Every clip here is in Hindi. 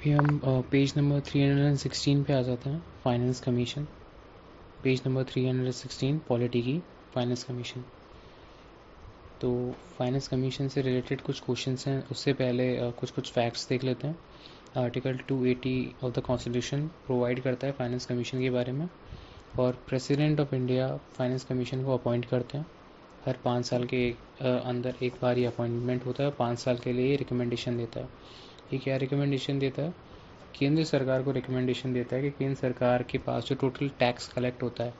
अभी हम पेज नंबर 316 पे आ जाते हैं। Finance commission, page number 316 polity की फाइनेंस कमीशन। तो फाइनेंस कमीशन से रिलेटेड कुछ क्वेश्चंस हैं, उससे पहले कुछ फैक्ट्स देख लेते हैं। Article 280 of the constitution provide करता है फाइनेंस कमीशन के बारे में, और president of India finance commission को अपॉइंट करते हैं। हर 5 साल के अंदर एक बार ये अपॉइंटमेंट होता है, 5 साल के लिए रिकमेंडेशन देता है। ये क्या रिकमेंडेशन देता है? केंद्र सरकार को रिकमेंडेशन देता है कि केंद्र सरकार के पास जो टोटल टैक्स कलेक्ट होता है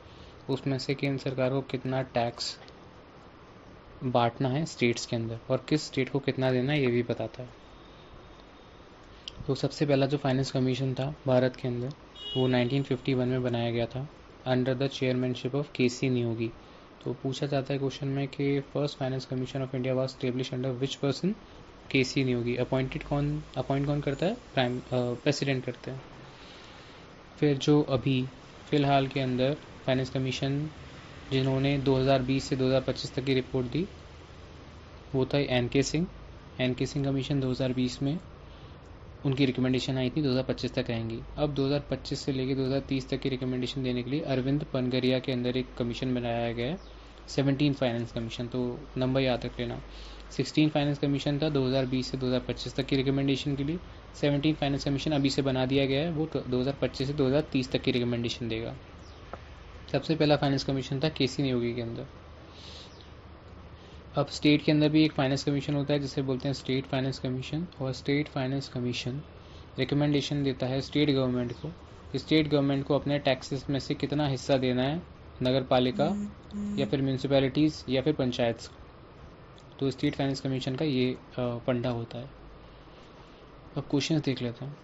उसमें से केंद्र सरकार को कितना टैक्स बांटना है स्टेट्स के अंदर, और किस स्टेट को कितना देना है ये भी बताता है। तो सबसे पहला जो फाइनेंस कमीशन था भारत के अंदर, वो 1951 में बनाया गया था under the chairmanship of K C. Neogy. तो पूछा जाता है क्वेश्चन में कि first finance commission of India was establish under which person? K C. Neogy. Appoint कौन करता है? प्रेसिडेंट करते हैं। फिर जो अभी फ़िलहाल के अंदर फाइनेंस कमीशन जिन्होंने 2020 से 2025 तक की रिपोर्ट दी, वो था NK. Singh. NK. Singh commission 2020 में उनकी रिकमेंडेशन आई थी, 2025 तक रहेंगी। अब 2025 से लेकर 2030 तक की रिकमेंडेशन देने के लिए अरविंद पनगरिया के अंदर एक कमीशन बनाया गया है, 17 फाइनेंस कमीशन। तो नंबर याद रख लेना, 16 फाइनेंस कमीशन था 2020 से 2025 तक की रिकमेंडेशन के लिए। 17 फाइनेंस कमीशन अभी से बना दिया गया है, वो 2025 से 2030 तक की रिकमेंडेशन देगा। सबसे पहला फाइनेंस कमीशन था के.सी. नियोगी के अंदर। अब स्टेट के अंदर भी एक फाइनेंस कमीशन होता है जिसे बोलते हैं स्टेट फाइनेंस कमीशन, और स्टेट फाइनेंस कमीशन रिकमेंडेशन देता है स्टेट गवर्नमेंट को, स्टेट गवर्नमेंट को अपने टैक्सेस में से कितना हिस्सा देना है नगर पालिका या फिर म्यूनसिपैलिटीज़ या फिर पंचायत। तो स्टेट फाइनेंस कमीशन का ये फंडा होता है। अब क्वेश्चन देख लेते हैं।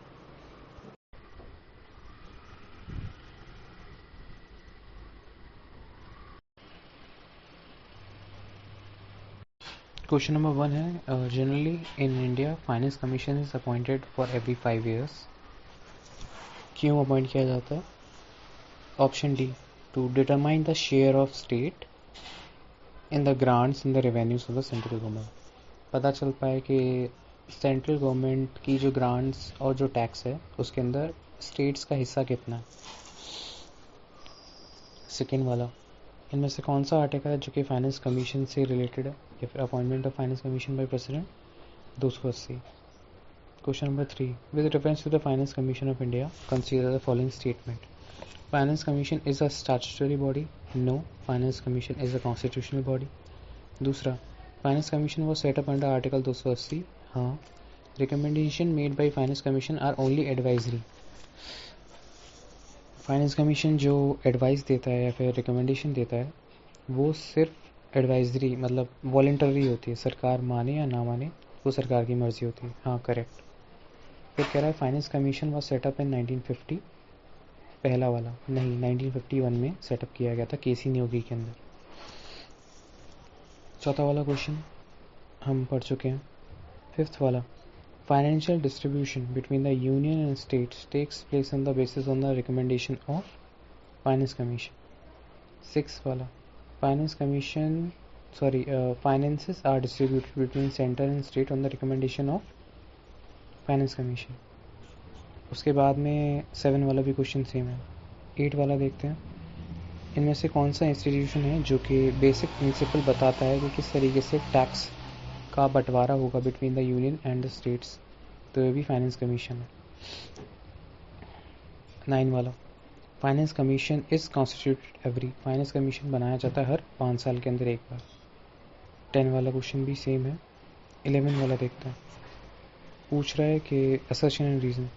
क्वेश्चन नंबर 1 है, generally in India finance commission is appointed for every 5 years. क्यों अपॉइंट किया जाता है? Option D, to determine the share of state in the grants in the revenues of the central government. पता चल पाए कि सेंट्रल गवर्नमेंट की जो ग्रांट्स और जो टैक्स है उसके अंदर स्टेट्स का हिस्सा कितना है। सेकेंड वाला, इनमें से कौन सा आर्टिकल है जो कि फाइनेंस कमीशन से रिलेटेड है या फिर appointment of finance commission by president? 280। Question number 3, with reference to the finance commission of India consider the following statement. Finance commission is a statutory body? No, finance commission is a constitutional body. दूसरा, finance commission was set up under article 280? हाँ। Recommendation made by finance commission are only advisory. Finance commission जो एडवाइस देता है या फिर रिकमेंडेशन देता है वो सिर्फ एडवाइजरी, मतलब वॉलेंटरी होती है। सरकार माने या ना माने वो सरकार की मर्जी होती है। हाँ, करेक्ट। फिर कह रहा है फाइनेंस कमीशन वॉज सेटअप इन 1950। पहला वाला नहीं, 1951 में सेटअप किया गया था के.सी. नियोगी के अंदर। चौथा वाला क्वेश्चन हम पढ़ चुके हैं। फिफ्थ वाला, financial distribution between the union and states takes place on the basis on the recommendation of finance commission. Six वाला, finance commission finances are distributed between center and state on the recommendation of finance commission. उसके बाद में 7 वाला भी क्वेश्चन सेम है। 8 वाला देखते हैं, इनमें से कौन सा इंस्टीट्यूशन है जो कि बेसिक प्रिंसिपल बताता है कि किस तरीके से टैक्स का बंटवारा होगा between the union and the states. तो ये भी फाइनेंस कमीशन है। 9 वाला, finance commission is constituted every. Finance commission बनाया जाता है हर 5 साल के अंदर एक बार। 10 वाला क्वेश्चन भी सेम है। 11 वाला देखते हैं, पूछ रहा है कि assertion and reason.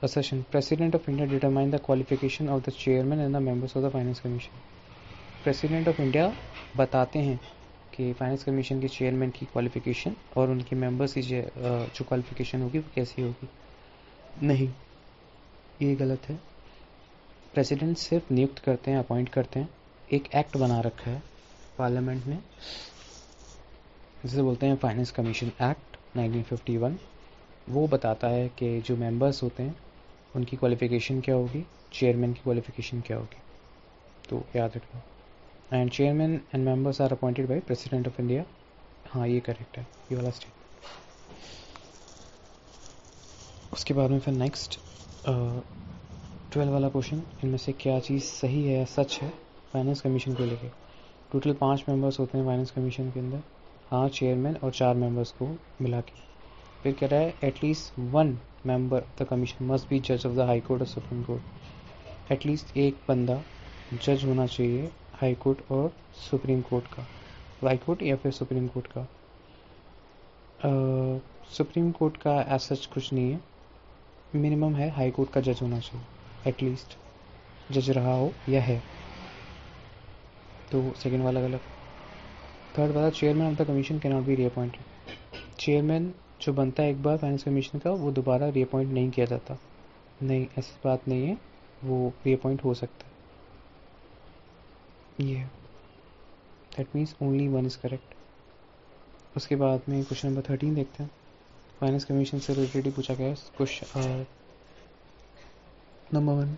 Assertion, president of India determine the qualification of the chairman and the members of the finance commission. President of India बताते हैं कि फाइनेंस कमीशन के चेयरमैन की क्वालिफिकेशन और उनके मेंबर्स की जो क्वालिफिकेशन होगी वो कैसी होगी। नहीं, ये गलत है। प्रेसिडेंट सिर्फ नियुक्त करते हैं, अपॉइंट करते हैं। एक एक्ट बना रखा है पार्लियामेंट ने जिसे बोलते हैं फाइनेंस कमीशन एक्ट 1951। वो बताता है कि जो मेंबर्स होते हैं उनकी क्वालिफिकेशन क्या होगी, चेयरमैन की क्वालिफिकेशन क्या होगी। तो याद रखना। And chairman and members are appointed by president of India. हाँ, ये करेक्ट है, ये वाला स्टेट। उसके बाद में फिर नेक्स्ट 12 वाला क्वेश्चन, इनमें से क्या चीज़ सही है या सच है फाइनेंस कमीशन को लेके। टोटल 5 मेंबर्स होते हैं फाइनेंस कमीशन के अंदर, हाँ चेयरमैन और 4 मेंबर्स को मिला के। फिर कह रहा है at least 1 member of the commission must be जज ऑफ द हाई कोर्ट और सुप्रीम कोर्ट। एटलीस्ट एक बंदा जज होना चाहिए हाई कोर्ट और सुप्रीम कोर्ट का, हाई कोर्ट या फिर सुप्रीम कोर्ट का। सुप्रीम कोर्ट का एज सच कुछ नहीं है, मिनिमम है हाई कोर्ट का जज होना चाहिए, एटलीस्ट जज रहा हो या है। तो सेकेंड वाला गलत। थर्ड वाला chairman of the commission can not be reappointed. Chairman जो बनता है एक बार फाइनेंस कमीशन का, वो दोबारा रीअपॉइंट नहीं किया जाता। नहीं, ऐसी बात नहीं है, वो रीअपॉइंट हो सकता है। ये that means only one is correct. उसके बाद में क्वेश्चन नंबर 13 देखते हैं। फाइनेंस कमीशन से रिलेटेड ही पूछा गया है question. Number 1,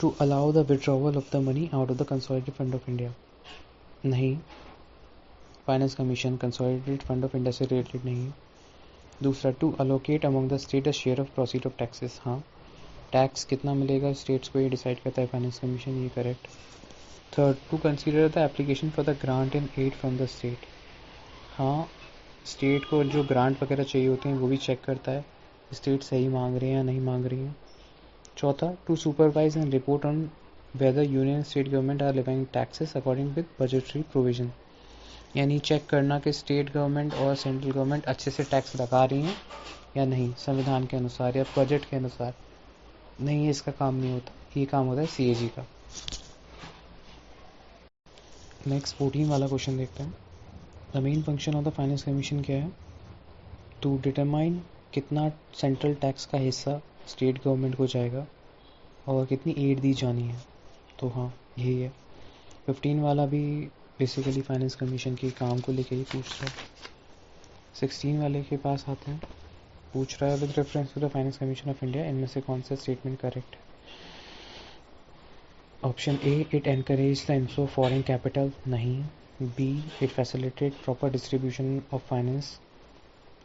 to allow the withdrawal of the money out of the consolidated fund of India. नहीं, finance commission consolidated fund of India से रिलेटेड नहीं है। दूसरा, to allocate among the state share of proceed of taxes. हाँ, टैक्स कितना मिलेगा स्टेट्स को ये डिसाइड करता है फाइनेंस कमीशन, ये correct. Third, to consider the application for the grant in aid from the state. हाँ, स्टेट को जो ग्रांट वगैरह चाहिए होते हैं वो भी चेक करता है, स्टेट सही मांग रही है या नहीं मांग रही है। चौथा, to supervise and report on whether union state government are levying taxes according with budgetary provision. यानी चेक करना कि स्टेट गवर्नमेंट और सेंट्रल गवर्नमेंट अच्छे से टैक्स लगा रही हैं या नहीं, संविधान के अनुसार या बजट के अनुसार। नहीं, इसका काम नहीं होता, ये काम होता है CAG का। नेक्स्ट 14 वाला क्वेश्चन देखते हैं। The main function of the finance commission क्या है? टू डिटरमाइन कितना सेंट्रल टैक्स का हिस्सा स्टेट गवर्नमेंट को जाएगा और कितनी एड दी जानी है। तो हाँ, यही है। 15 वाला भी बेसिकली फाइनेंस कमीशन के काम को लेके ही पूछ रहा है। 16 वाले के पास आते हैं, पूछ रहा है with reference to the finance commission of India, इनमें से कौन सा स्टेटमेंट करेक्ट है? Option A, it encourage the inflow of foreign capital. नहीं। B, it facilitate proper distribution of finance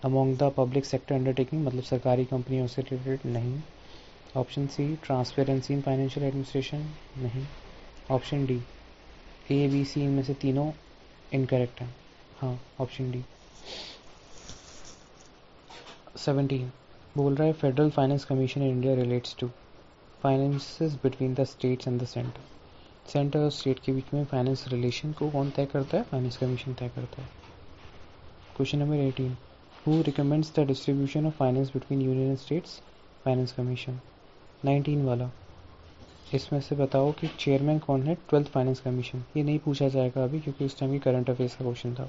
among the public sector undertaking, मतलब सरकारी कंपनियों से रिलेटेड। नहीं। Option C, transparency in financial administration. नहीं। Option D, A B C इनमें से तीनों इनकरेक्ट हैं। हाँ, ऑप्शन डी। 17 बोल रहा है federal finance commission in India relates to finances between the states and the centre. Centre और स्टेट के बीच में फाइनेंस रिलेशन को कौन तय करता है? फाइनेंस कमीशन तय करता है। Question number 18, who recommends the distribution of finance between union and states? Finance commission. 19 वाला, इसमें से बताओ कि चेयरमैन कौन है 12th फाइनेंस कमीशन। ये नहीं पूछा जाएगा अभी क्योंकि उस टाइम की करंट अफेयर्स का क्वेश्चन था।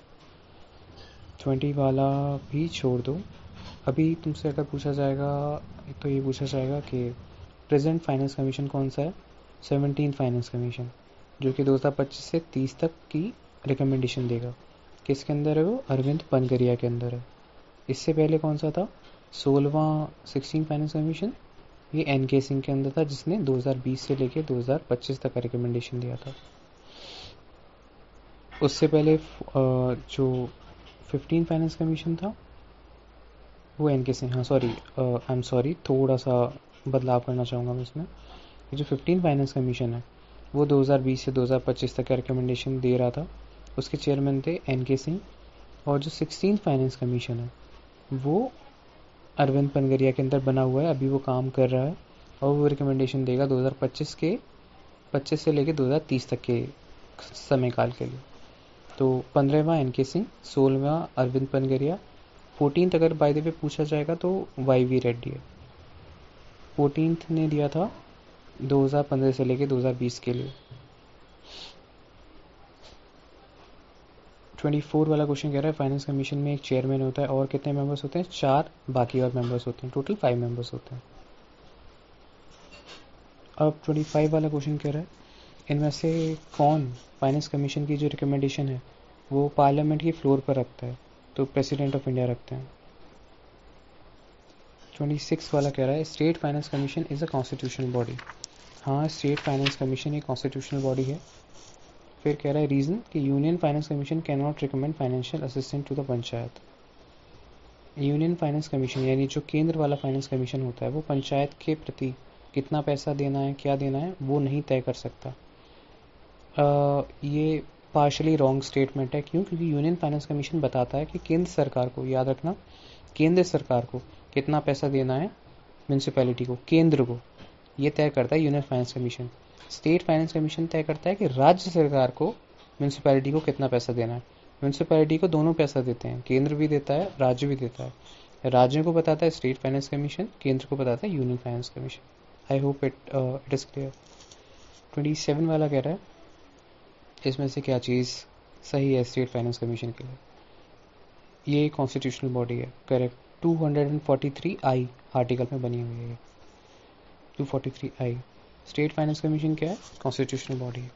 20 वाला भी छोड़ दो, अभी तुमसे अगर पूछा जाएगा तो ये पूछा जाएगा कि प्रेजेंट फाइनेंस कमीशन कौन सा है? 17 फाइनेंस कमीशन, जो कि 2025 से 30 तक की रिकमेंडेशन देगा। किसके अंदर है वो? अरविंद पनगरिया के अंदर है। इससे पहले कौन सा था? 16 फाइनेंस कमीशन, ये NK सिंह के अंदर था, जिसने 2020 से लेके 2025 तक का रिकमेंडेशन दिया था। उससे पहले जो 15 फाइनेंस कमीशन था वो NK सिंह, हाँ सॉरी, आई एम सॉरी, थोड़ा सा बदलाव करना चाहूँगा मैं इसमें। ये जो 15 फाइनेंस कमीशन है वो 2020 से 2025 तक का रिकमेंडेशन दे रहा था, उसके चेयरमैन थे NK सिंह। और जो 16 फाइनेंस कमीशन है वो अरविंद पनगरिया के अंदर बना हुआ है, अभी वो काम कर रहा है और वो रिकमेंडेशन देगा 2025 से लेके 2030 तक के समय काल के लिए। तो 15वां NK सिंह, 16वां अरविंद पनगरिया, 14th अगर बाय द वे पूछा जाएगा तो YV रेड्डी है। 14th ने दिया था 2015 से लेके 2020 के लिए। 24 वाला क्वेश्चन कह रहा है फाइनेंस कमीशन में एक चेयरमैन होता है और कितने मेंबर्स होते हैं? 4, बाकी और मेंबर्स होते हैं, टोटल 5 मेंबर्स होते हैं। अब 25 वाला क्वेश्चन कह रहा है इनमें से कौन फाइनेंस कमीशन की जो रिकमेंडेशन है वो पार्लियामेंट की फ्लोर पर रखता है? तो प्रेसिडेंट ऑफ इंडिया रखते हैं। 26 वाला कह रहा है state finance commission is a constitutional body. हाँ, स्टेट फाइनेंस कमीशन एक कॉन्स्टिट्यूशनल बॉडी है। फिर कह रहा है रीज़न कि union finance commission can not recommend financial assistance to the panchayat. Union finance commission यानी जो केंद्र वाला फाइनेंस कमीशन होता है वो पंचायत के प्रति कितना पैसा देना है, क्या देना है, वो नहीं तय कर सकता। ये पार्शली रॉन्ग स्टेटमेंट है। क्यों? क्योंकि यूनियन फाइनेंस कमीशन बताता है कि केंद्र सरकार को, याद रखना, केंद्र सरकार को कितना पैसा देना है म्यूनसिपैलिटी को, केंद्र को, ये तय करता है union finance commission. State finance commission तय करता है कि राज्य सरकार को म्यूनसिपैलिटी को कितना पैसा देना है। म्यूनसिपैलिटी को दोनों पैसा देते हैं, केंद्र भी देता है, राज्य भी देता है। राज्यों को बताता है स्टेट फाइनेंस कमीशन, केंद्र को बताता है union finance commission. I hope it is clear. 27 वाला कह रहा है इसमें से क्या चीज़ सही है स्टेट फाइनेंस कमीशन के लिए। ये कॉन्स्टिट्यूशनल बॉडी है, करेक्ट। 243I आर्टिकल में बनी हुई है ये। 243I स्टेट फाइनेंस कमीशन क्या है? कॉन्स्टिट्यूशनल बॉडी है।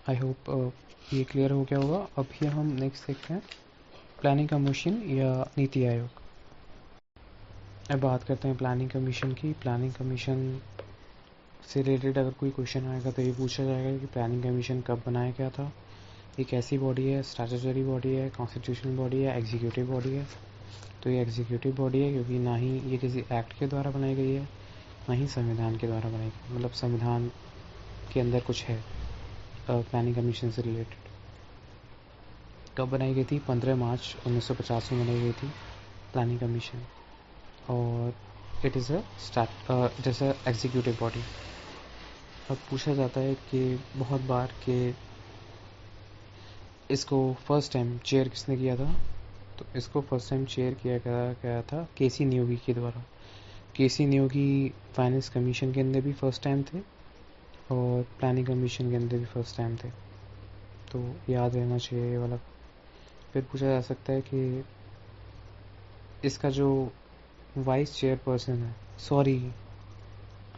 आई होप ये क्लियर हो गया होगा। अभी हम नेक्स्ट देखते हैं प्लानिंग कमीशन या नीति आयोग। अब बात करते हैं प्लानिंग कमीशन की। प्लानिंग कमीशन से रिलेटेड अगर कोई क्वेश्चन आएगा तो ये पूछा जाएगा कि प्लानिंग कमीशन कब बनाया गया था। एक ऐसी बॉडी है, स्टैट्यूटरी बॉडी है, कॉन्स्टिट्यूशनल बॉडी है, एग्जीक्यूटिव बॉडी है। तो ये एग्जीक्यूटिव बॉडी है क्योंकि ना ही ये किसी एक्ट के द्वारा बनाई गई है, ना ही संविधान के द्वारा बनाई गई, मतलब संविधान के अंदर कुछ है प्लानिंग कमीशन से रिलेटेड। कब बनाई गई थी? 15 मार्च 1950 में बनाई गई थी प्लानिंग कमीशन। और it is a executive body. अब पूछा जाता है कि बहुत बार कि इसको फर्स्ट टाइम चेयर किसने किया था? तो इसको फर्स्ट टाइम चेयर किया गया था केसी नियोगी के द्वारा। केसी नियोगी फाइनेंस कमीशन के अंदर भी फर्स्ट टाइम थे और प्लानिंग कमीशन के अंदर भी फर्स्ट टाइम थे, तो याद रहना चाहिए ये वाला। फिर पूछा जा सकता है कि इसका जो वाइस चेयरपर्सन है, सॉरी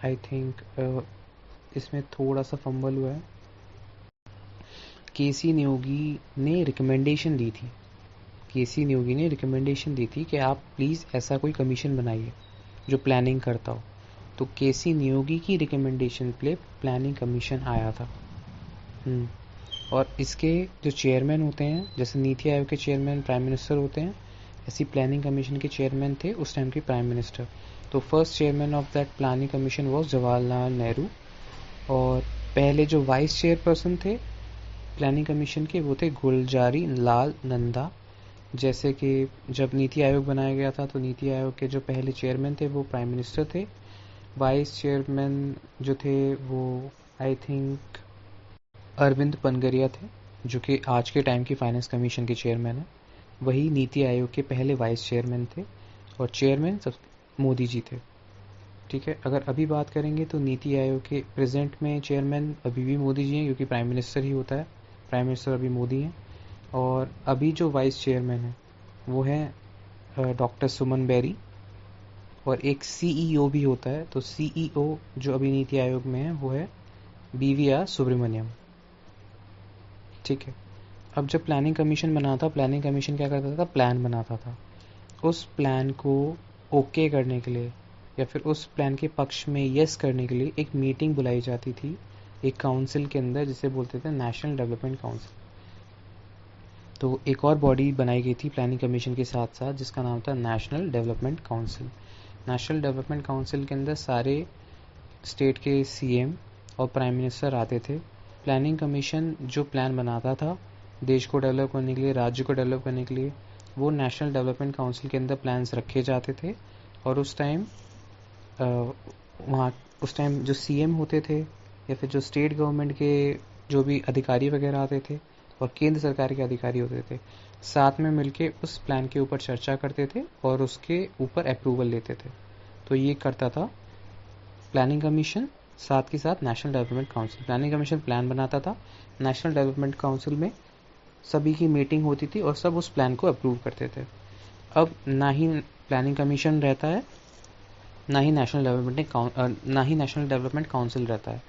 आई थिंक इसमें थोड़ा सा फंबल हुआ है। केसी नियोगी ने रिकमेंडेशन दी थी, केसी नियोगी ने रिकमेंडेशन दी थी कि आप प्लीज़ ऐसा कोई कमीशन बनाइए जो प्लानिंग करता हो। तो केसी नियोगी की रिकमेंडेशन पे प्लानिंग कमीशन आया था। और इसके जो चेयरमैन होते हैं, जैसे नीति आयोग के चेयरमैन प्राइम मिनिस्टर होते हैं, ऐसी प्लानिंग कमीशन के चेयरमैन थे उस टाइम के प्राइम मिनिस्टर। तो first chairman of that planning commission was Jawaharlal Nehru. और पहले जो वाइस चेयरपर्सन थे प्लानिंग कमीशन के वो थे गुलजारी लाल नंदा। जैसे कि जब नीति आयोग बनाया गया था तो नीति आयोग के जो पहले चेयरमैन थे वो प्राइम मिनिस्टर थे। वाइस चेयरमैन जो थे वो आई थिंक अरविंद पनगरिया थे, जो कि आज के टाइम की फाइनेंस कमीशन के चेयरमैन है। वही नीति आयोग के पहले वाइस चेयरमैन थे और चेयरमैन सब मोदी जी थे। ठीक है, अगर अभी बात करेंगे तो नीति आयोग के प्रेजेंट में चेयरमैन अभी भी मोदी जी हैं क्योंकि प्राइम मिनिस्टर ही होता है, प्राइम मिनिस्टर अभी मोदी हैं। और अभी जो वाइस चेयरमैन है वो है डॉक्टर सुमन बेरी। और एक सीईओ भी होता है, तो सीईओ जो अभी नीति आयोग में है वो है BVR सुब्रमण्यम। ठीक है, अब जब प्लानिंग कमीशन बना था, प्लानिंग कमीशन क्या करता था? प्लान बनाता था। उस प्लान को ओके करने के लिए या फिर उस प्लान के पक्ष में यस करने के लिए एक मीटिंग बुलाई जाती थी एक काउंसिल के अंदर, जिसे बोलते थे नेशनल डेवलपमेंट काउंसिल। तो एक और बॉडी बनाई गई थी प्लानिंग कमीशन के साथ साथ जिसका नाम था national development council. National development council के अंदर सारे स्टेट के CM और प्राइम मिनिस्टर आते थे। प्लानिंग कमीशन जो प्लान बनाता था देश को डेवलप करने के लिए, राज्य को डेवलप करने के लिए, वो नेशनल डेवलपमेंट काउंसिल के अंदर प्लान्स रखे जाते थे। और उस टाइम जो CM होते थे या फिर जो स्टेट गवर्नमेंट के जो भी अधिकारी वगैरह आते थे और केंद्र सरकार के अधिकारी होते थे, साथ में मिलके उस प्लान के ऊपर चर्चा करते थे और उसके ऊपर अप्रूवल लेते थे। तो ये करता था प्लानिंग कमीशन, साथ के साथ national development council. Planning commission plan बनाता था, नेशनल डेवलपमेंट काउंसिल में सभी की मीटिंग होती थी और सब उस प्लान को अप्रूव करते थे। अब ना ही प्लानिंग कमीशन रहता है, ना ही नेशनल डेवलपमेंट काउंसिल रहता है।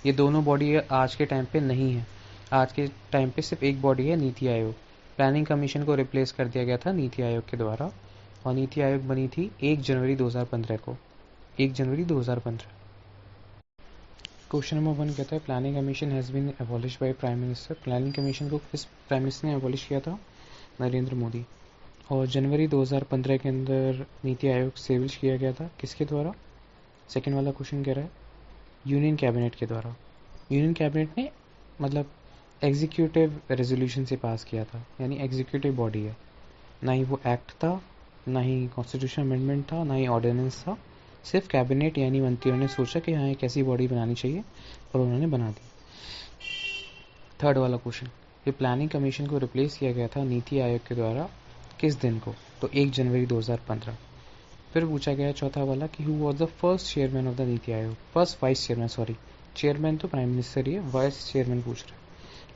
ये दोनों बॉडी आज के टाइम पे नहीं है। आज के टाइम पे सिर्फ एक बॉडी है, नीति आयोग। प्लानिंग कमीशन को रिप्लेस कर दिया गया था नीति आयोग के द्वारा और नीति आयोग बनी थी 1 जनवरी 2015 को, 1 जनवरी 2015। क्वेश्चन नंबर 1 कहता है planning commission has been abolish by prime minister. Planning commission को किस प्राइम मिनिस्टर ने एबॉलिश किया था? नरेंद्र मोदी। और जनवरी 2015 के अंदर नीति आयोग स्टेब्लिश किया गया था किसके द्वारा? सेकंड वाला क्वेश्चन कह रहा है यूनियन कैबिनेट के द्वारा। यूनियन कैबिनेट ने मतलब एग्जीक्यूटिव रेजोल्यूशन से पास किया था, यानी एग्जीक्यूटिव बॉडी है, ना ही वो एक्ट था, ना ही कॉन्स्टिट्यूशन अमेंडमेंट था, ना ही ऑर्डिनेंस था। सिर्फ कैबिनेट यानी मंत्रियों ने सोचा कि हाँ एक ऐसी बॉडी बनानी चाहिए और उन्होंने बना दी। थर्ड वाला क्वेश्चन, ये प्लानिंग कमीशन को रिप्लेस किया गया था नीति आयोग के द्वारा किस दिन को? तो 1 जनवरी 2015। फिर पूछा गया चौथा वाला कि who was the first chairman of the NITI Aayog, first vice chairman, sorry chairman तो प्राइम मिनिस्टर ही है, वाइस चेयरमैन पूछ रहे हैं।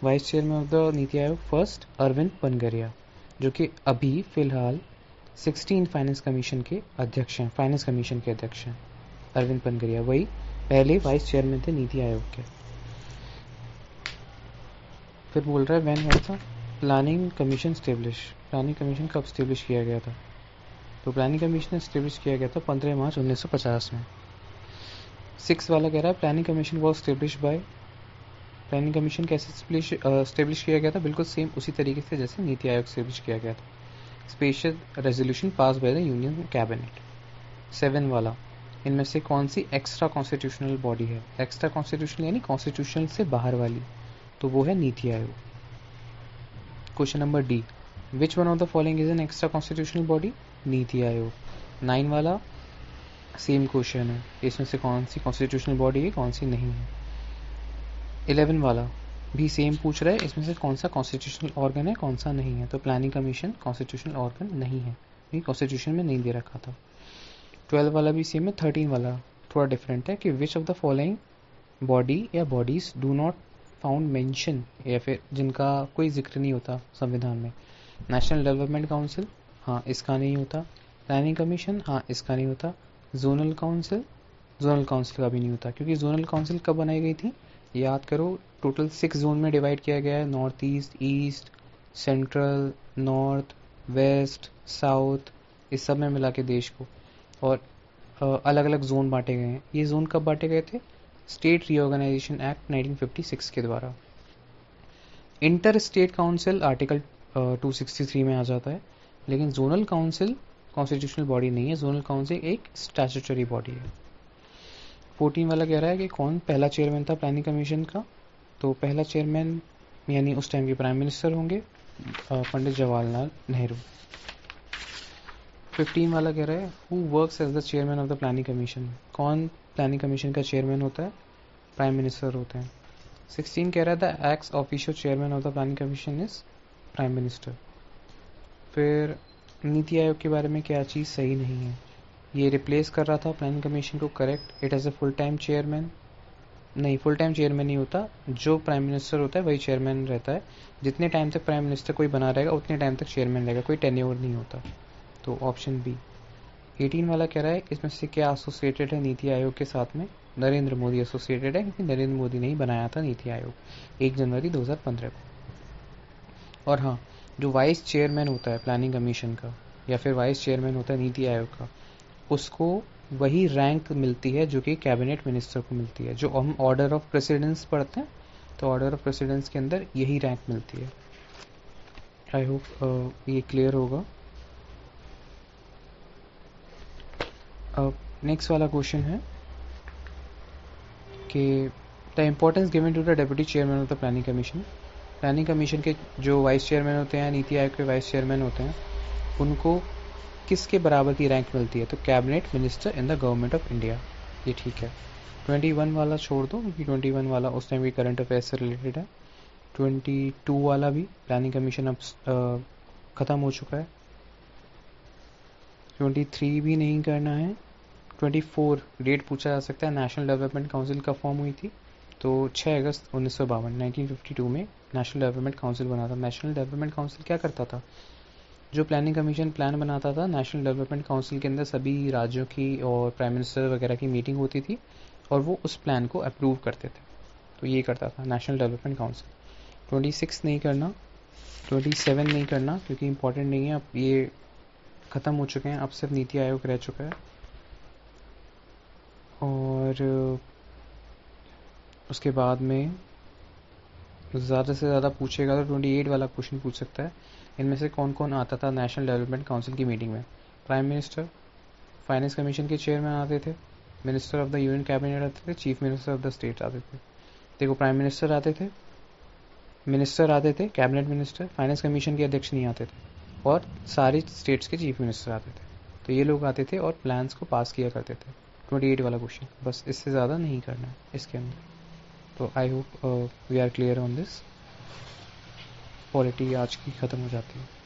Vice chairman of the NITI Aayog first Arvind पनगरिया, जो कि अभी फिलहाल 16 फाइनेंस कमीशन के अध्यक्ष हैं, फाइनेंस कमीशन के अध्यक्ष हैं अरविंद पनगरिया, वही पहले वाइस चेयरमैन थे नीति आयोग के। फिर बोल रहा है when was the planning commission establish, planning commission कब स्टेब्लिश किया गया था? तो प्लानिंग कमीशन स्टेब्लिश किया गया था 15 मार्च 1950 में। 6 वाला कह रहा है planning commission was establish by, planning commission कैसे स्टेब्लिश किया गया था? बिल्कुल सेम उसी तरीके से जैसे नीति आयोग स्टेब्लिश किया गया था, special resolution pass by the union cabinet. 7 वाला, इनमें से कौन सी एक्स्ट्रा कॉन्स्टिट्यूशनल बॉडी है? एक्स्ट्रा कॉन्स्टिट्यूशनल यानी कॉन्स्टिट्यूशनल से बाहर वाली, तो वो है NITI Aayog. Question number D, which one of the following is an extra constitutional body? NITI Aayog. 9 वाला सेम क्वेश्चन है, इसमें से कौन सी कॉन्स्टिट्यूशनल बॉडी है, कौन सी नहीं है। 11 वाला भी सेम पूछ रहा है, इसमें से कौन सा कॉन्स्टिट्यूशनल ऑर्गन है, कौन सा नहीं है। तो प्लानिंग कमीशन कॉन्स्टिट्यूशनल ऑर्गन नहीं है, ये कॉन्स्टिट्यूशन में नहीं दे रखा था। 12 वाला भी सेम है। 13 वाला थोड़ा डिफरेंट है कि which of the following body या bodies do not found mention, या फिर जिनका कोई जिक्र नहीं होता संविधान में। नेशनल डेवलपमेंट काउंसिल, हाँ इसका नहीं होता। प्लानिंग कमीशन, हाँ इसका नहीं होता। जोनल काउंसिल, जोनल काउंसिल का भी नहीं होता, क्योंकि जोनल काउंसिल कब बनाई गई थी? याद करो, टोटल 6 जोन में डिवाइड किया गया है, north east, east, central, north, west, south, इस सब में मिला के देश को, और अलग अलग जोन बांटे गए हैं। ये जोन कब बांटे गए थे? स्टेट रीऑर्गेनाइजेशन एक्ट 1956 के द्वारा। इंटर स्टेट काउंसिल आर्टिकल 263 में आ जाता है, लेकिन जोनल काउंसिल कॉन्स्टिट्यूशनल बॉडी नहीं है, जोनल काउंसिल एक स्टैट्यूटरी बॉडी है। 14 वाला कह रहा है कि कौन पहला चेयरमैन था प्लानिंग कमीशन का? तो पहला चेयरमैन यानी उस टाइम के प्राइम मिनिस्टर होंगे पंडित जवाहरलाल नेहरू। 15 वाला कह रहा है who works as the chairman of the planning commission, कौन प्लानिंग कमीशन का चेयरमैन होता है? प्राइम मिनिस्टर होते हैं। 16 कह रहा है the x official chairman of the planning commission is prime minister. फिर नीति आयोग के बारे में क्या चीज़ सही नहीं है? ये रिप्लेस कर रहा था प्लानिंग कमीशन को, correct. It as a full time chairman, नहीं फुल टाइम चेयरमैन नहीं होता, जो प्राइम मिनिस्टर होता है वही चेयरमैन रहता है। जितने टाइम तक प्राइम मिनिस्टर कोई बना रहेगा उतने टाइम तक चेयरमैन रहेगा, कोई टेन्योर नहीं होता। तो ऑप्शन बी। 18 वाला कह रहा है इसमें से क्या एसोसिएटेड है नीति आयोग के साथ में? नरेंद्र मोदी एसोसिएटेड है, क्योंकि नरेंद्र मोदी ने ही बनाया था नीति आयोग 1 जनवरी 2015 को। और हाँ, जो वाइस चेयरमैन होता है प्लानिंग कमीशन का, या फिर वाइस चेयरमैन होता है नीति आयोग का, उसको वही रैंक मिलती है जो कि कैबिनेट मिनिस्टर को मिलती है। जो हम ऑर्डर ऑफ प्रेसिडेंस पढ़ते हैं, तो ऑर्डर ऑफ प्रेसिडेंस के अंदर यही रैंक मिलती है। आई होप ये क्लियर होगा। अब नेक्स्ट वाला क्वेश्चन है कि the importance given to the deputy chairman of the planning commission. Planning commission के जो वाइस चेयरमैन होते हैं, नीति आयोग के वाइस चेयरमैन होते हैं, उनको किसके बराबर की रैंक मिलती है? तो cabinet minister in the government of India, ये ठीक है। 21 वाला छोड़ दो, क्योंकि 21 वाला उस टाइम भी करंट अफेयर से रिलेटेड है। 22 वाला भी प्लानिंग कमीशन अब ख़त्म हो चुका है। 23 भी नहीं करना है। 24 डेट पूछा जा सकता है, नेशनल डेवलपमेंट काउंसिल कब फॉर्म हुई थी? तो 6 अगस्त 1952 1952 में नेशनल डेवलपमेंट काउंसिल बना था। नेशनल डेवलपमेंट काउंसिल क्या करता था? जो प्लानिंग कमीशन प्लान बनाता था, नेशनल डेवलपमेंट काउंसिल के अंदर सभी राज्यों की और प्राइम मिनिस्टर वगैरह की मीटिंग होती थी, और वो उस प्लान को अप्रूव करते थे। तो ये करता था नेशनल डेवलपमेंट काउंसिल। 26 नहीं करना, 27 नहीं करना, क्योंकि इंपॉर्टेंट नहीं है, अब ये ख़त्म हो चुके हैं, अब सिर्फ नीति आयोग रह चुका है। और उसके बाद में ज़्यादा से ज़्यादा पूछेगा तो 28 वाला क्वेश्चन पूछ सकता है। इनमें से कौन कौन आता था नेशनल डेवलपमेंट काउंसिल की मीटिंग में? प्राइम मिनिस्टर, फाइनेंस कमीशन के चेयरमैन आते थे, minister of the union cabinet आते थे, chief minister of the state आते थे। देखो, प्राइम मिनिस्टर आते थे, मिनिस्टर आते थे, कैबिनेट मिनिस्टर, फाइनेंस कमीशन के अध्यक्ष नहीं आते थे, और सारी स्टेट्स के चीफ मिनिस्टर आते थे। तो ये लोग आते थे और प्लान्स को पास किया करते थे। 28 वाला क्वेश्चन, बस इससे ज़्यादा नहीं करना है इसके अंदर। तो I hope we are clear on this. Polity आज की ख़त्म हो जाती है।